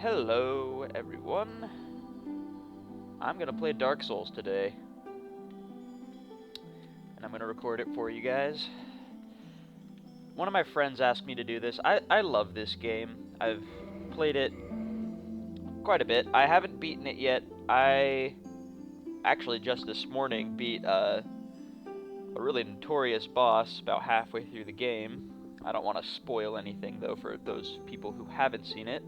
Hello, everyone. I'm gonna play Dark Souls today, and I'm gonna record it for you guys. One of my friends asked me to do this. I love this game. I've played it quite a bit. I haven't beaten it yet. I actually just this morning beat a really notorious boss about halfway through the game. I don't want to spoil anything, though, for those people who haven't seen it.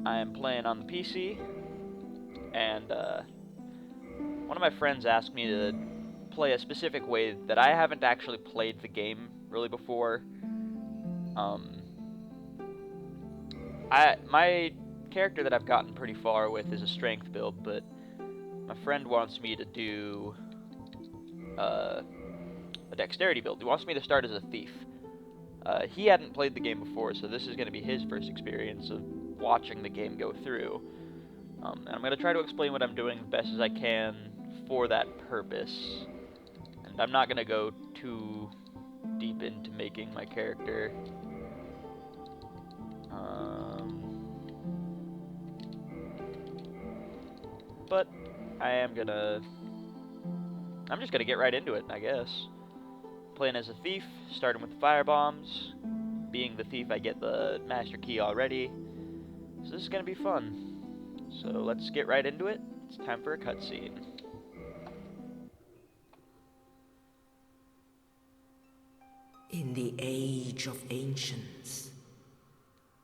I am playing on the PC, and one of my friends asked me to play a specific way that I haven't actually played the game really before. My character that I've gotten pretty far with is a strength build, but my friend wants me to do a dexterity build. He wants me to start as a thief. He hadn't played the game before, so this is going to be his first experience of watching the game go through. And I'm going to try to explain what I'm doing as best as I can for that purpose. And I'm not going to go too deep into making my character. But I'm just going to get right into it, I guess. Playing as a thief, starting with the fire bombs. Being the thief, I get the master key already. So this is going to be fun. So let's get right into it. It's time for a cutscene. In the age of ancients,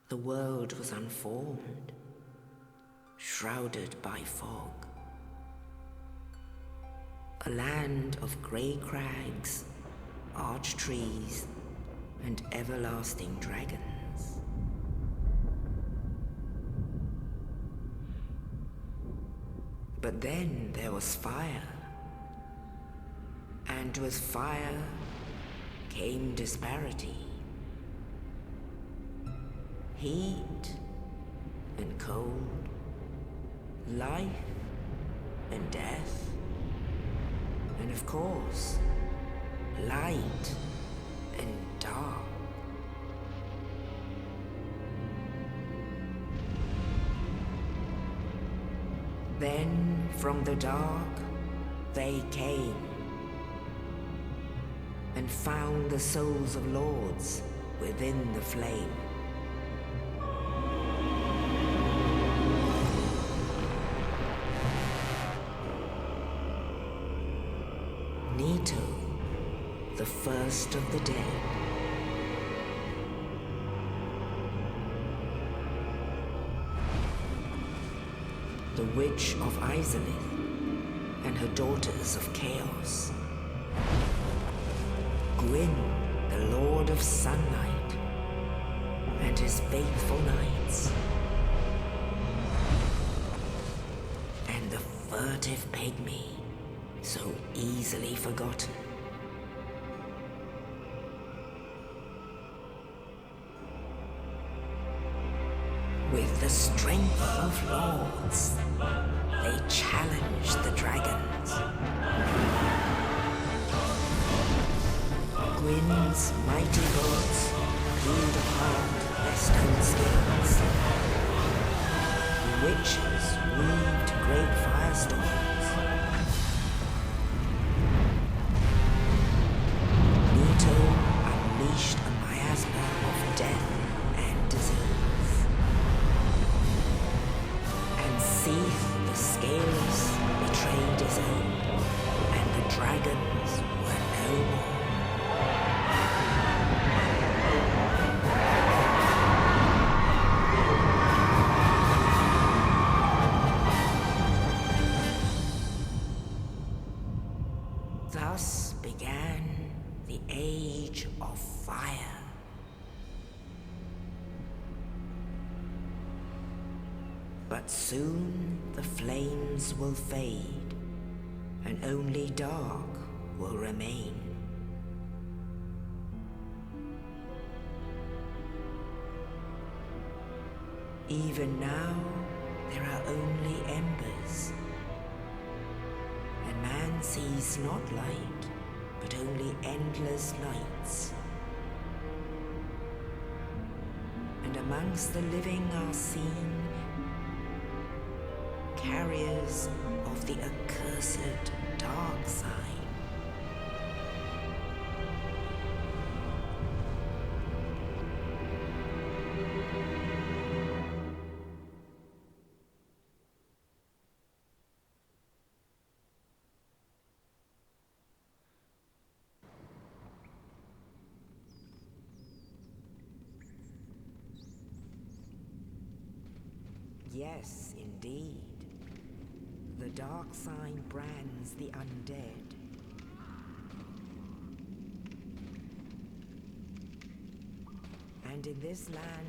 the world was unformed, shrouded by fog. A land of grey crags, arch trees, and everlasting dragons. But then there was fire, and with fire came disparity. Heat and cold, life and death, and of course, light and dark. Then from the dark they came and found the souls of lords within the flame. Nito, the first of the dead. The Witch of Izalith and her daughters of Chaos. Gwyn, the Lord of Sunlight, and his faithful knights. And the furtive pygmy, so easily forgotten. With the strength of lords, they challenged the dragons. Gwyn's mighty bullets peeled apart their stone skins. The witches weaved great firestorms. Nito unleashed a miasma of death and disease. And Seath, the scales, betrayed his own, and the dragons were no more. Thus began the Age of Fire. But soon the flames will fade, and only dark will remain. Even now, there are only embers. And man sees not light, but only endless nights. and amongst the living are seen carriers of the accursed dark sign. Yes, indeed. The dark sign brands the undead. And in this land,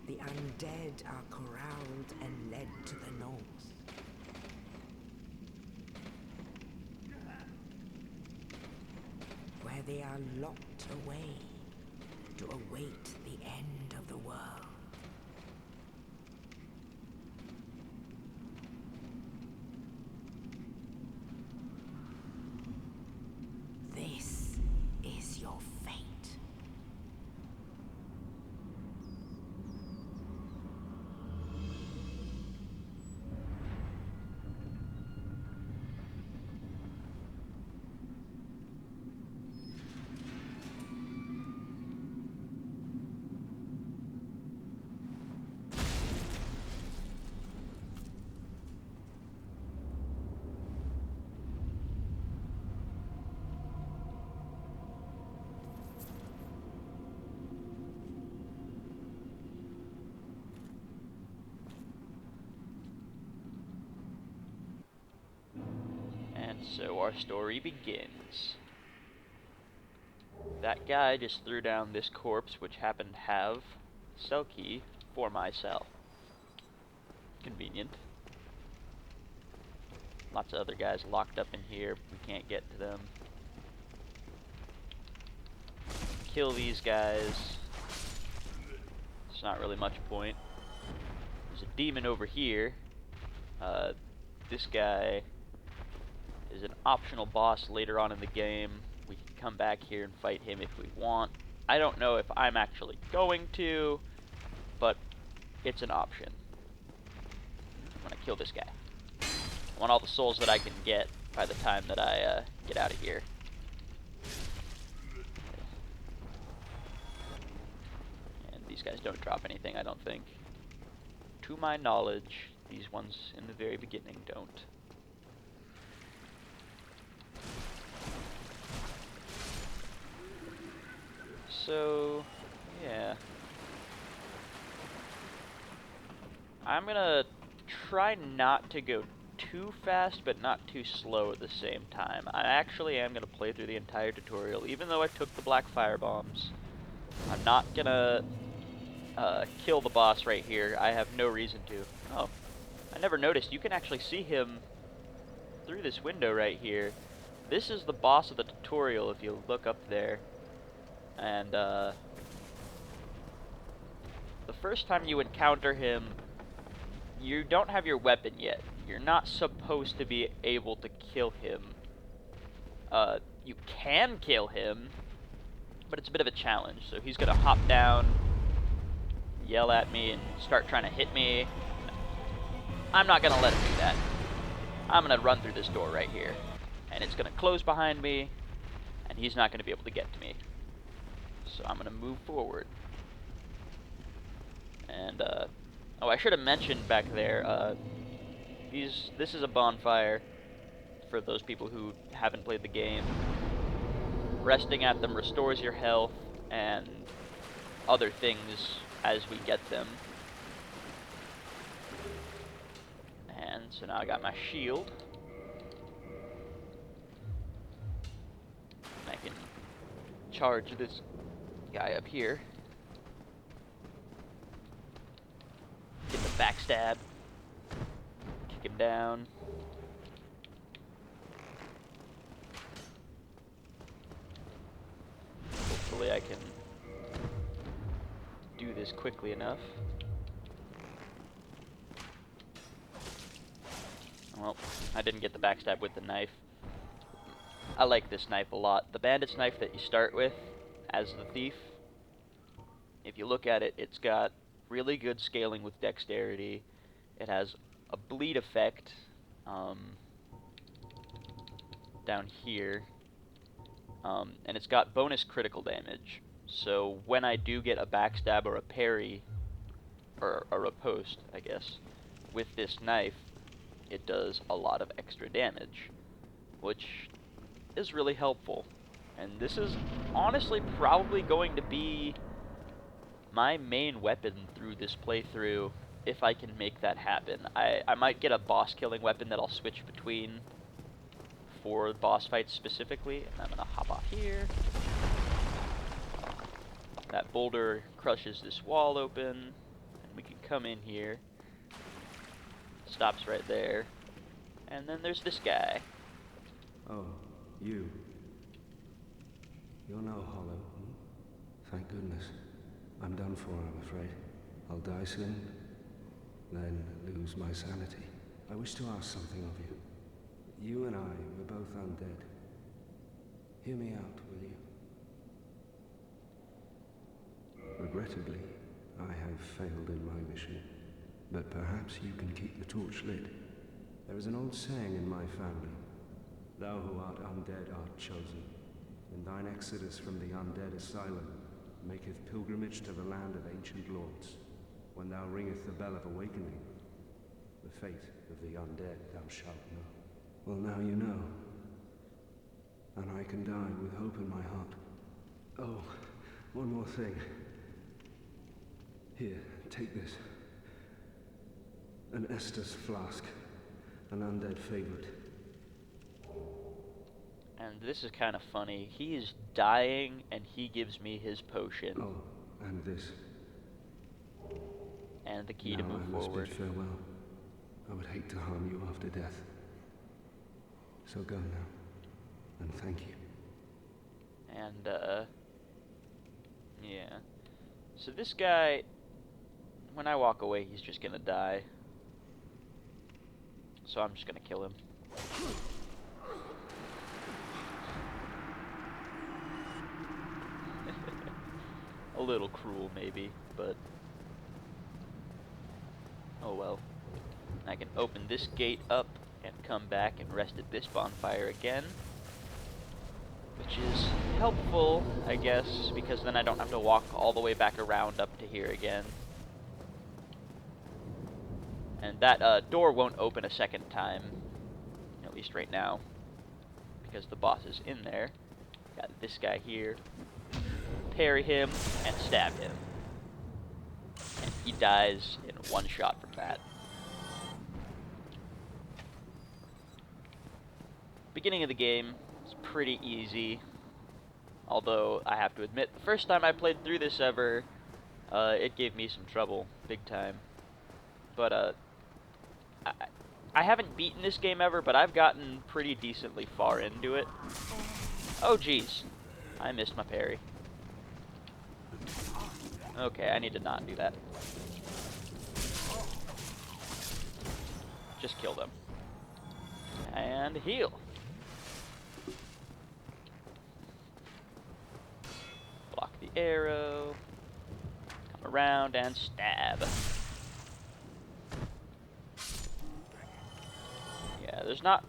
the undead are corralled and led to the north. Where they are locked away to await the end of the world. This is your fate. And so our story begins. That guy just threw down this corpse, which happened to have cell key for my cell. Convenient. Lots of other guys locked up in here. We can't get to them. Kill these guys. It's not really much point. There's a demon over here. This guy is an optional boss later on in the game. We can come back here and fight him if we want. I don't know if I'm actually going to, but it's an option. I'm gonna kill this guy. I want all the souls that I can get by the time that I get out of here. And these guys don't drop anything, I don't think. To my knowledge, these ones in the very beginning don't. So, yeah. I'm gonna try not to go too fast, but not too slow at the same time. I actually am gonna play through the entire tutorial, even though I took the black fire bombs. I'm not gonna kill the boss right here. I have no reason to. Oh, I never noticed. You can actually see him through this window right here. This is the boss of the tutorial if you look up there. And the first time you encounter him, you don't have your weapon yet. You're not supposed to be able to kill him. You can kill him, but it's a bit of a challenge. So he's gonna hop down, yell at me, and start trying to hit me. I'm not gonna let him do that. I'm gonna run through this door right here, and it's gonna close behind me, and he's not gonna be able to get to me. So I'm gonna move forward. And oh, I should have mentioned back there, this is a bonfire for those people who haven't played the game. Resting at them restores your health and other things as we get them. And so now I got my shield. I can charge this guy up here. Get the backstab. Kick him down. Hopefully I can do this quickly enough. Well, I didn't get the backstab with the knife. I like this knife a lot. The bandit's knife that you start with as the thief. If you look at it, it's got really good scaling with dexterity. It has a bleed effect down here, and it's got bonus critical damage. So when I do get a backstab or a parry, or a riposte, I guess, with this knife, it does a lot of extra damage, which is really helpful. And this is honestly probably going to be my main weapon through this playthrough, if I can make that happen. I might get a boss killing weapon that I'll switch between for boss fights specifically, and I'm gonna hop off here. That boulder crushes this wall open, and we can come in here. Stops right there. And then there's this guy. Oh, you. You're no hollow. Thank goodness. I'm done for, I'm afraid. I'll die soon, then lose my sanity. I wish to ask something of you. You and I were both undead. Hear me out, will you? Regrettably, I have failed in my mission, but perhaps you can keep the torch lit. There is an old saying in my family: thou who art undead art chosen, and thine exodus from the undead asylum maketh pilgrimage to the land of ancient lords. When thou ringeth the bell of awakening, the fate of the undead thou shalt know. Well, now you know, and I can die with hope in my heart. Oh, one more thing. Here, take this. An Estus flask, an undead favorite. And this is kind of funny. He is dying, and he gives me his potion. Oh, and this. And the key now to move I must forward. bid farewell. I would hate to harm you after death. So go now, and thank you. And, yeah. So this guy, when I walk away, he's just gonna die. So I'm just gonna kill him. A little cruel, maybe, but oh well. I can open this gate up and come back and rest at this bonfire again, which is helpful, I guess, because then I don't have to walk all the way back around up to here again. And that door won't open a second time, at least right now, because the boss is in there. Got this guy here. Parry him and stab him. And he dies in one shot from that. Beginning of the game is pretty easy, although I have to admit, the first time I played through this ever, it gave me some trouble, big time. But I haven't beaten this game ever, but I've gotten pretty decently far into it. Oh jeez, I missed my parry. Okay, I need to not do that. Just kill them. And heal. Block the arrow. Come around and stab. Yeah, there's not...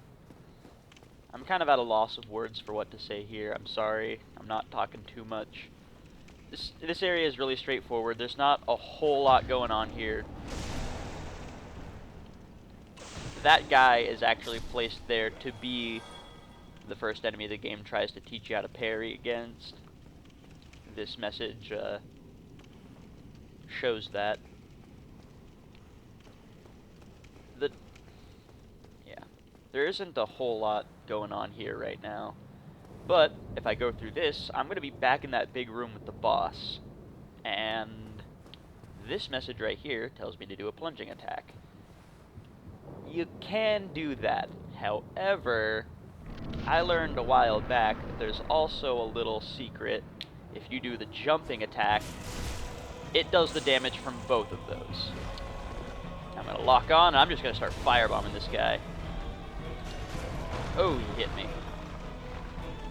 I'm kind of at a loss of words for what to say here. I'm sorry. I'm not talking too much. This area is really straightforward. There's not a whole lot going on here. That guy is actually placed there to be the first enemy the game tries to teach you how to parry against. This message shows that. Yeah, there isn't a whole lot going on here right now. But if I go through this, I'm going to be back in that big room with the boss. And this message right here tells me to do a plunging attack. You can do that. However, I learned a while back that there's also a little secret. If you do the jumping attack, it does the damage from both of those. I'm going to lock on, and I'm just going to start firebombing this guy. Oh, he hit me.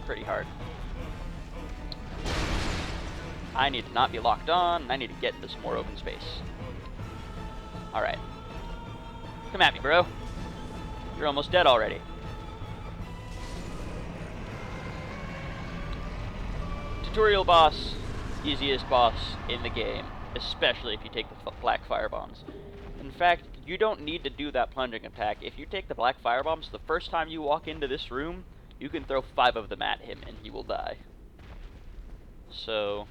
Pretty hard. I need to not be locked on, and I need to get into some more open space. Alright. Come at me, bro. You're almost dead already. Tutorial boss, easiest boss in the game, especially if you take the black fire bombs. In fact, you don't need to do that plunging attack. If you take the black fire bombs, the first time you walk into this room, you can throw 5 of them at him and he will die. So,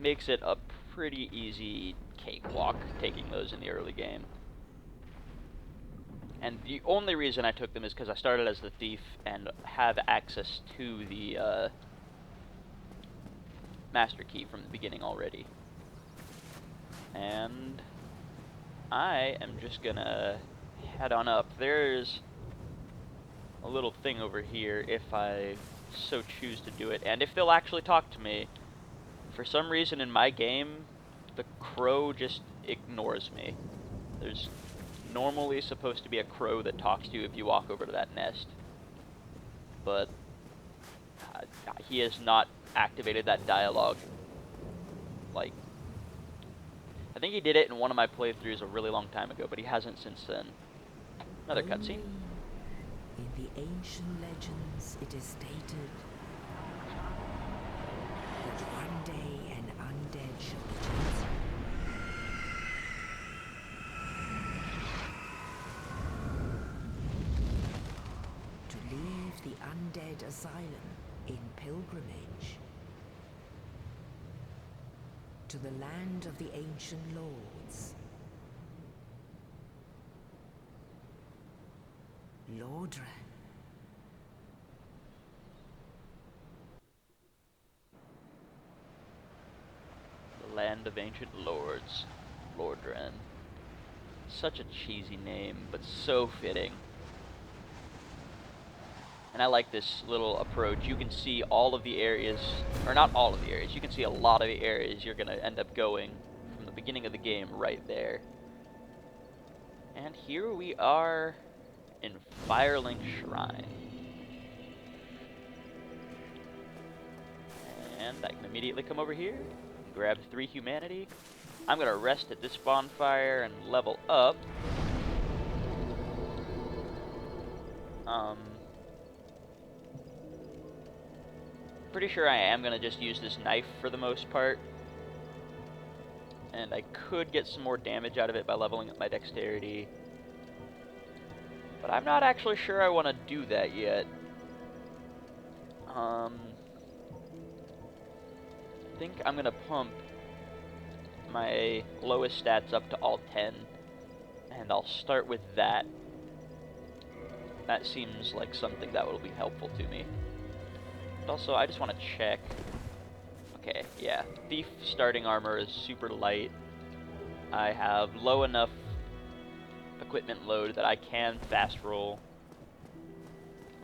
makes it a pretty easy cakewalk taking those in the early game. And the only reason I took them is because I started as the thief and have access to the master key from the beginning already. And I am just gonna head on up. There's a little thing over here if I so choose to do it. And if they'll actually talk to me, for some reason in my game, the crow just ignores me. There's normally supposed to be a crow that talks to you if you walk over to that nest. But he has not activated that dialogue. Like, I think he did it in one of my playthroughs a really long time ago, but he hasn't since then. Another cutscene. In the ancient legends, it is stated that one day an undead shall be chosen. To leave the undead asylum in pilgrimage to the land of the ancient lords. Lordran. The land of ancient lords. Lordran. Such a cheesy name, but so fitting. And I like this little approach. You can see all of the areas, or not all of the areas, you can see a lot of the areas you're going to end up going from the beginning of the game right there. And here we are in Firelink Shrine. And I can immediately come over here, grab 3 humanity. I'm going to rest at this bonfire and level up. Pretty sure I am going to just use this knife for the most part. And I could get some more damage out of it by leveling up my dexterity. But I'm not actually sure I want to do that yet. I think I'm going to pump my lowest stats up to all 10. And I'll start with that. That seems like something that will be helpful to me. But also, I just want to check. Okay, yeah. Thief starting armor is super light. I have low enough equipment load that I can fast roll,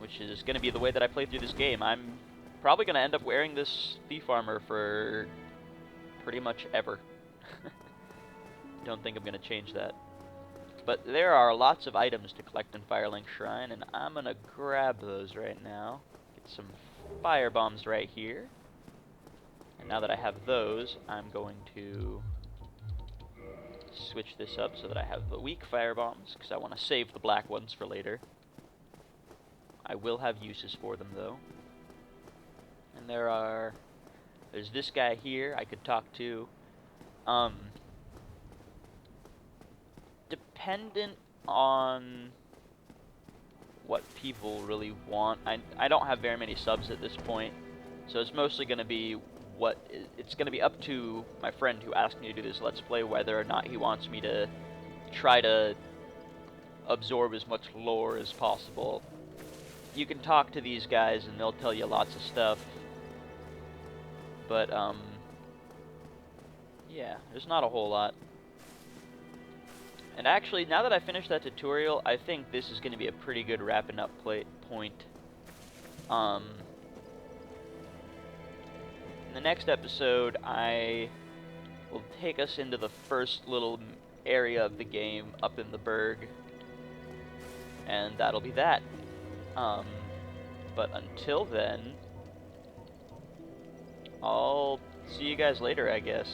which is going to be the way that I play through this game. I'm probably going to end up wearing this thief armor for pretty much ever. Don't think I'm going to change that. But there are lots of items to collect in Firelink Shrine, and I'm going to grab those right now. Get some fire bombs right here. And now that I have those, I'm going to switch this up so that I have the weak fire bombs, because I want to save the black ones for later. I will have uses for them, though. And there's this guy here I could talk to. Dependent on what people really want. I don't have very many subs at this point, so it's mostly going to be it's going to be up to my friend who asked me to do this Let's Play whether or not he wants me to try to absorb as much lore as possible. You can talk to these guys and they'll tell you lots of stuff, but yeah, there's not a whole lot. And actually, now that I finished that tutorial, I think this is going to be a pretty good wrapping up point. In the next episode, I will take us into the first little area of the game up in the Berg. And that'll be that. But until then, I'll see you guys later, I guess.